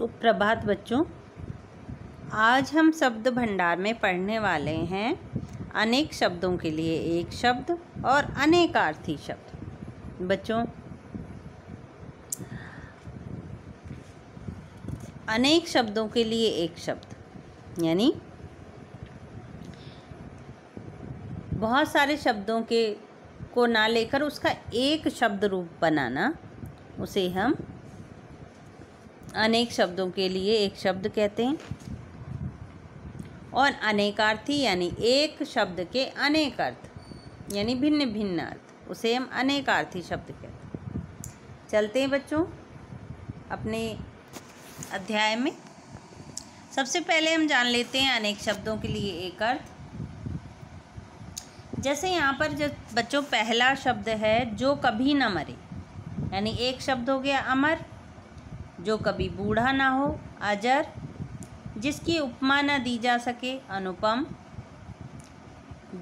सुप्रभात बच्चों। आज हम शब्द भंडार में पढ़ने वाले हैं अनेक शब्दों के लिए एक शब्द और अनेकार्थी शब्द। बच्चों, अनेक शब्दों के लिए एक शब्द यानी बहुत सारे शब्दों को ना लेकर उसका एक शब्द रूप बनाना, उसे हम अनेक शब्दों के लिए एक शब्द कहते हैं। और अनेकार्थी यानी एक शब्द के अनेक अर्थ यानी भिन्न भिन्न अर्थ, उसे हम अनेकार्थी शब्द कहते हैं। चलते हैं बच्चों अपने अध्याय में। सबसे पहले हम जान लेते हैं अनेक शब्दों के लिए एक अर्थ। जैसे यहाँ पर जो बच्चों पहला शब्द है, जो कभी न मरे, यानी एक शब्द हो गया अमर। जो कभी बूढ़ा ना हो, अजर। जिसकी उपमा न दी जा सके, अनुपम।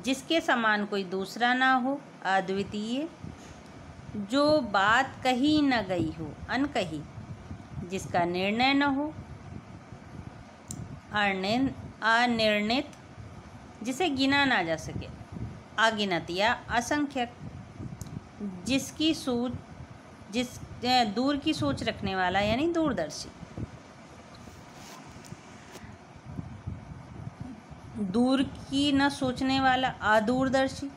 जिसके समान कोई दूसरा ना हो, अद्वितीय। जो बात कही न गई हो, अनकही। जिसका निर्णय न हो, अनिर्णित। जिसे गिना ना जा सके, अगिनत या असंख्यक। जिसकी दूर की सोच रखने वाला यानी दूरदर्शी। दूर की न सोचने वाला, अदूरदर्शी।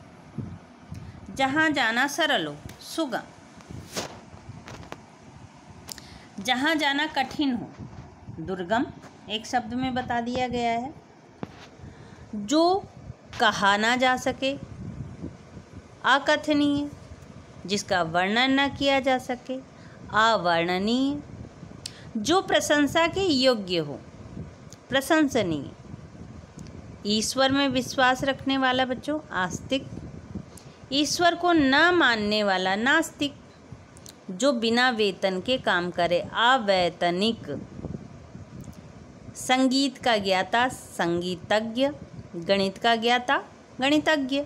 जहाँ जाना सरल हो, सुगम। जहाँ जाना कठिन हो, दुर्गम। एक शब्द में बता दिया गया है। जो कहा ना जा सके, अकथनीय। जिसका वर्णन न किया जा सके, अवर्णनीय। जो प्रशंसा के योग्य हो, प्रशंसनीय। ईश्वर में विश्वास रखने वाला बच्चों, आस्तिक। ईश्वर को न मानने वाला, नास्तिक। जो बिना वेतन के काम करे, अवैतनिक। संगीत का ज्ञाता, संगीतज्ञ। गणित का ज्ञाता, गणितज्ञ।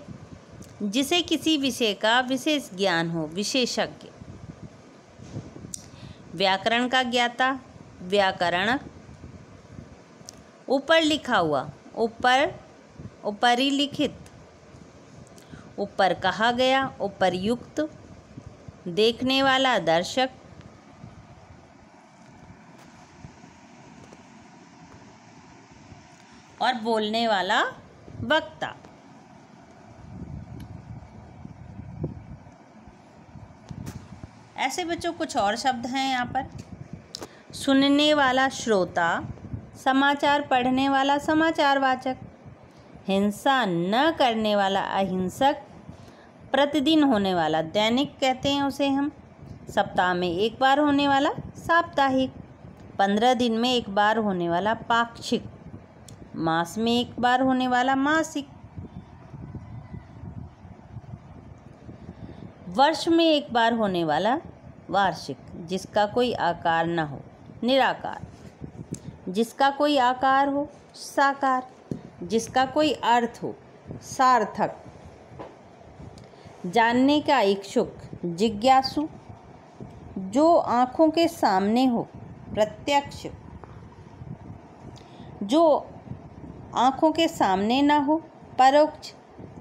जिसे किसी विषय का विशेष ज्ञान हो, विशेषज्ञ। व्याकरण का ज्ञाता, व्याकरणक। ऊपर लिखा हुआ, ऊपरी लिखित। ऊपर कहा गया, उपर्युक्त। देखने वाला, दर्शक। और बोलने वाला, वक्ता। ऐसे बच्चों कुछ और शब्द हैं यहाँ पर। सुनने वाला, श्रोता। समाचार पढ़ने वाला, समाचार वाचक। हिंसा न करने वाला, अहिंसक। प्रतिदिन होने वाला, दैनिक कहते हैं उसे हम। सप्ताह में एक बार होने वाला, साप्ताहिक। 15 दिन में एक बार होने वाला, पाक्षिक। मास में एक बार होने वाला, मासिक। वर्ष में एक बार होने वाला, वार्षिक। जिसका कोई आकार न हो, निराकार। जिसका कोई आकार हो, साकार। जिसका कोई अर्थ हो, सार्थक। जानने का इच्छुक, जिज्ञासु। जो आँखों के सामने हो, प्रत्यक्ष। जो आँखों के सामने ना हो, परोक्ष।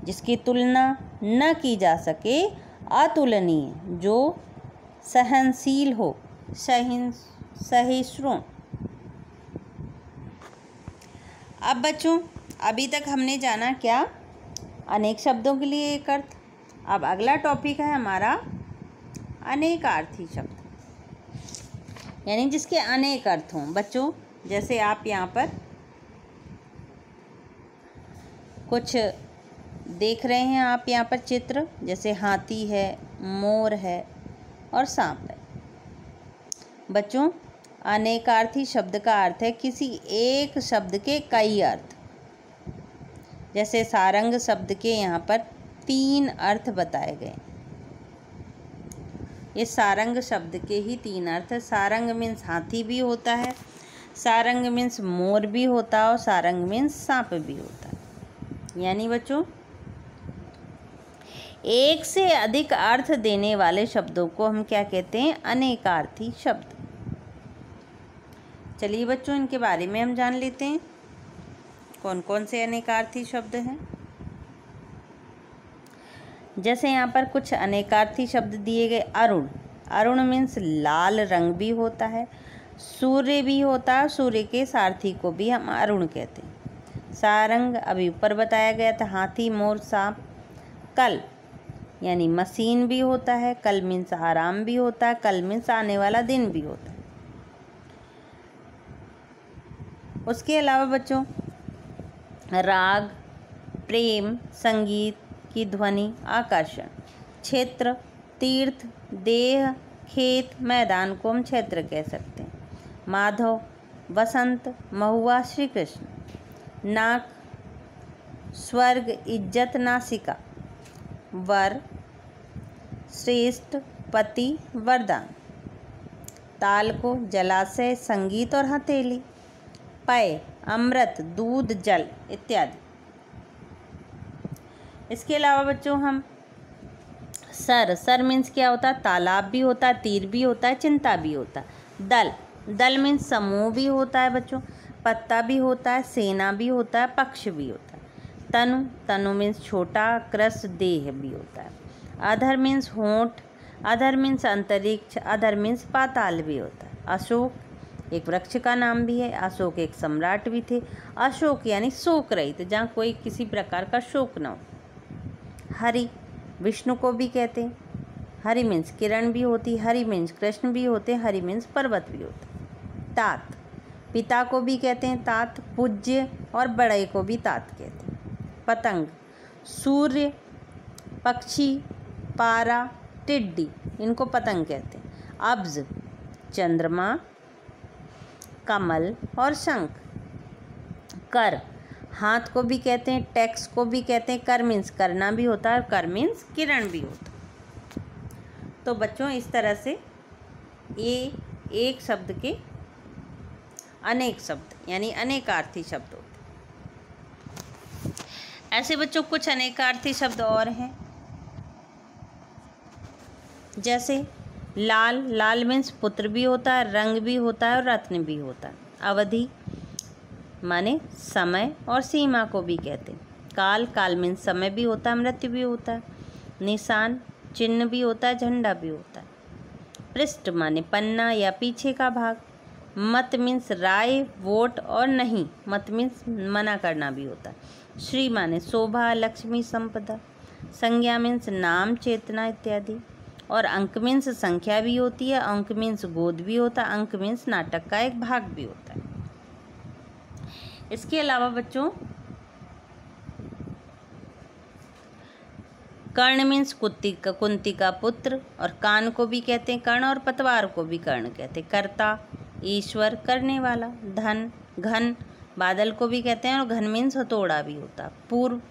जिसकी तुलना न की जा सके, अतुलनीय। जो सहनशील हो, सहिष्णु। अब बच्चों, अभी तक हमने जाना क्या, अनेक शब्दों के लिए एक अर्थ। अब अगला टॉपिक है हमारा अनेकार्थी शब्द, यानी जिसके अनेक अर्थ हों। बच्चों, जैसे आप यहाँ पर कुछ देख रहे हैं, आप यहाँ पर चित्र, जैसे हाथी है, मोर है और सांप है। बच्चों, अनेकार्थी शब्द का अर्थ है किसी एक शब्द के कई अर्थ। जैसे सारंग शब्द के यहाँ पर 3 अर्थ बताए गए। ये सारंग शब्द के ही 3 अर्थ है। सारंग मीन्स हाथी भी होता है, सारंग मीन्स मोर भी होता है और सारंग मीन्स सांप भी होता है। यानी बच्चों, एक से अधिक अर्थ देने वाले शब्दों को हम क्या कहते हैं, अनेकार्थी शब्द। चलिए बच्चों, इनके बारे में हम जान लेते हैं कौन कौन से अनेकार्थी शब्द हैं। जैसे यहाँ पर कुछ अनेकार्थी शब्द दिए गए। अरुण, अरुण मीन्स लाल रंग भी होता है, सूर्य भी होता है, सूर्य के सारथी को भी हम अरुण कहते हैं। सारंग अभी ऊपर बताया गया था, हाथी, मोर, सांप। कल यानी मशीन भी होता है, कल मीन्स आराम भी होता है, कल मीन्स आने वाला दिन भी होता है। उसके अलावा बच्चों राग, प्रेम, संगीत की ध्वनि, आकर्षण। क्षेत्र, तीर्थ, देह, खेत, मैदान को हम क्षेत्र कह सकते हैं। माधव, वसंत, महुआ, श्री कृष्ण। नाक, स्वर्ग, इज्जत, नासिका। वर, श्रेष्ठ, पति, वरदान। ताल को जलाशय, संगीत और हथेली। पेय, अमृत, दूध, जल इत्यादि। इसके अलावा बच्चों हम सर मीन्स क्या होता है? तालाब भी होता है, तीर भी होता है, चिंता भी होता है। दल मीन्स समूह भी होता है बच्चों, पत्ता भी होता है, सेना भी होता है, पक्ष भी होता है। तनु मीन्स छोटा, कृस, देह भी होता है। अधर मीन्स होंठ, अधर मीन्स अंतरिक्ष, अधर मीन्स पाताल भी होता है। अशोक एक वृक्ष का नाम भी है, अशोक एक सम्राट भी थे। अशोक यानी शोक रहित, जहाँ कोई किसी प्रकार का शोक न हो। हरि, विष्णु को भी कहते हैं। हरि मीन्स किरण भी होती, हरि मीन्स कृष्ण भी होते, हरि मीन्स पर्वत भी होते। तात, पिता को भी कहते हैं तात, पूज्य और बड़े को भी तात कहते हैं। पतंग, सूर्य, पक्षी, पारा, टिड्डी, इनको पतंग कहते हैं। अब्ज, चंद्रमा, कमल और शंख। कर, हाथ को भी कहते हैं, टैक्स को भी कहते हैं। कर मीन्स करना भी होता है और कर मीन्स किरण भी होता है। तो बच्चों इस तरह से ये एक शब्द के अनेक शब्द यानी अनेकार्थी शब्द होते हैं। ऐसे बच्चों कुछ अनेकार्थी शब्द और हैं, जैसे लाल मीन्स पुत्र भी होता है, रंग भी होता है और रत्न भी होता है। अवधि माने समय और सीमा को भी कहते हैं। काल मीन्स समय भी होता है, मृत्यु भी होता है। निशान चिन्ह भी होता है, झंडा भी होता है। पृष्ठ माने पन्ना या पीछे का भाग। मत मीन्स राय, वोट और नहीं, मत मीन्स मना करना भी होता है। श्री माने शोभा, लक्ष्मी, संपदा। संज्ञा मीन्स नाम, चेतना इत्यादि। और अंक मीन्स संख्या भी होती है, अंक मीन्स गोद भी होता है, अंक मीन्स नाटक का एक भाग भी होता है। इसके अलावा बच्चों कर्ण मीन्स कुंती का पुत्र, और कान को भी कहते हैं कर्ण और पतवार को भी कर्ण कहते हैं। कर्ता, ईश्वर, करने वाला। धन, घन, बादल को भी कहते हैं और घन मीन्स हथौड़ा भी होता। पूर्व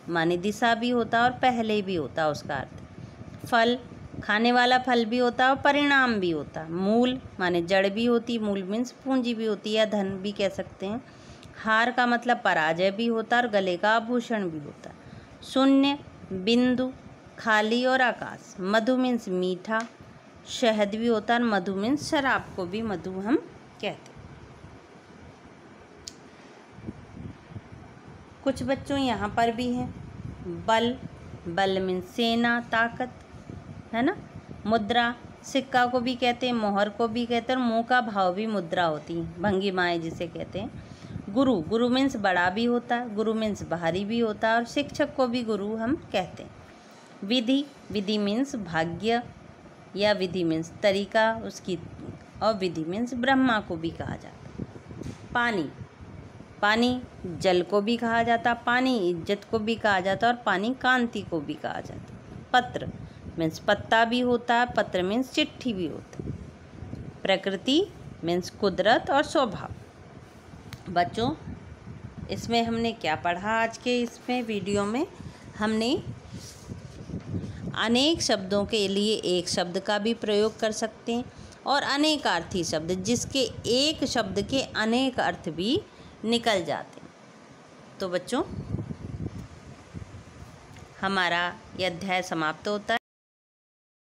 माने दिशा भी होता और पहले भी होता उसका अर्थ। फल, खाने वाला फल भी होता है और परिणाम भी होता। मूल माने जड़ भी होती, मूल मीन्स पूंजी भी होती या धन भी कह सकते हैं। हार का मतलब पराजय भी होता और गले का आभूषण भी होता। शून्य, बिंदु, खाली और आकाश। मधु मीन्स मीठा, शहद भी होता है और मधु मीन्स शराब को भी मधु हम कहते हैं। कुछ बच्चों यहाँ पर भी हैं। बल मीन्स सेना, ताकत, है ना। मुद्रा, सिक्का को भी कहते हैं, मोहर को भी कहते हैं और मुँह का भाव भी मुद्रा होती है, भंगिमाएँ जिसे कहते हैं। गुरु मीन्स बड़ा भी होता है, गुरु मीन्स बाहरी भी होता है और शिक्षक को भी गुरु हम कहते हैं। विधि मीन्स भाग्य या विधि मीन्स तरीका उसकी, और विधि मीन्स ब्रह्मा को भी कहा जाता है। पानी जल को भी कहा जाता, पानी इज्जत को भी कहा जाता और पानी कांति को भी कहा जाता। पत्र मीन्स पत्ता भी होता है, पत्र मीन्स चिट्ठी भी होता है। प्रकृति मीन्स कुदरत और स्वभाव। बच्चों इसमें हमने क्या पढ़ा? आज के इसमें वीडियो में हमने अनेक शब्दों के लिए एक शब्द का भी प्रयोग कर सकते हैं और अनेकार्थी शब्द जिसके एक शब्द के अनेक अर्थ भी निकल जाते हैं। तो बच्चों हमारा यह अध्याय समाप्त होता है।